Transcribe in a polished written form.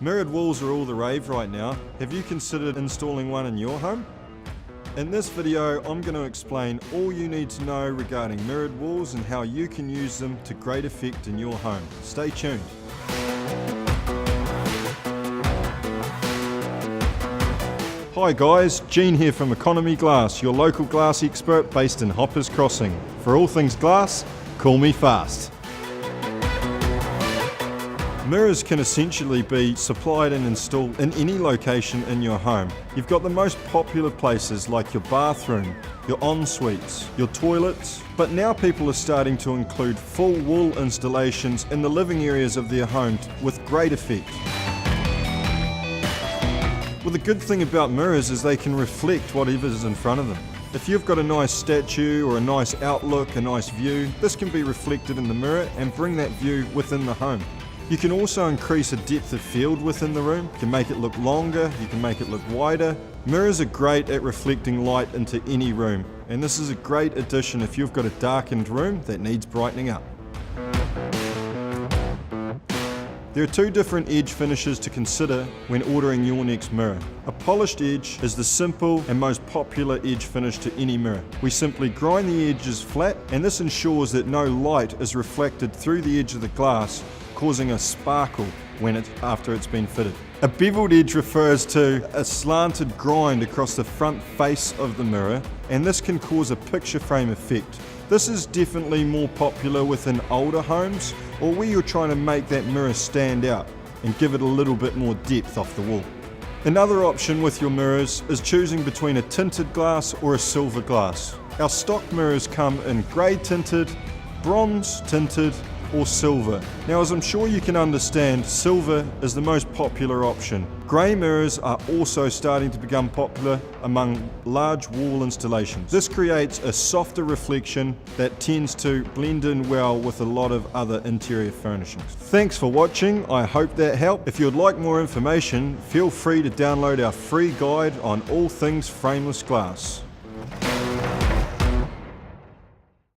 Mirrored walls are all the rave right now. Have you considered installing one in your home? In this video, I'm going to explain all you need to know regarding mirrored walls and how you can use them to great effect in your home. Stay tuned. Hi guys, Gene here from Economy Glass, your local glass expert based in Hoppers Crossing. For all things glass, call me fast. Mirrors can essentially be supplied and installed in any location in your home. You've got the most popular places like your bathroom, your en-suites, your toilets, but now people are starting to include full wall installations in the living areas of their home with great effect. Well, the good thing about mirrors is they can reflect whatever's in front of them. If you've got a nice statue or a nice outlook, a nice view, this can be reflected in the mirror and bring that view within the home. You can also increase a depth of field within the room. You can make it look longer, you can make it look wider. Mirrors are great at reflecting light into any room, and this is a great addition if you've got a darkened room that needs brightening up. There are two different edge finishes to consider when ordering your next mirror. A polished edge is the simple and most popular edge finish to any mirror. We simply grind the edges flat, and this ensures that no light is reflected through the edge of the glass, causing a sparkle after it's been fitted. A beveled edge refers to a slanted grind across the front face of the mirror, and this can cause a picture frame effect. This is definitely more popular within older homes or where you're trying to make that mirror stand out and give it a little bit more depth off the wall. Another option with your mirrors is choosing between a tinted glass or a silver glass. Our stock mirrors come in grey tinted, bronze tinted, or silver. Now, as I'm sure you can understand, silver is the most popular option. Grey mirrors are also starting to become popular among large wall installations. This creates a softer reflection that tends to blend in well with a lot of other interior furnishings. Thanks for watching, I hope that helped. If you'd like more information, feel free to download our free guide on all things frameless glass.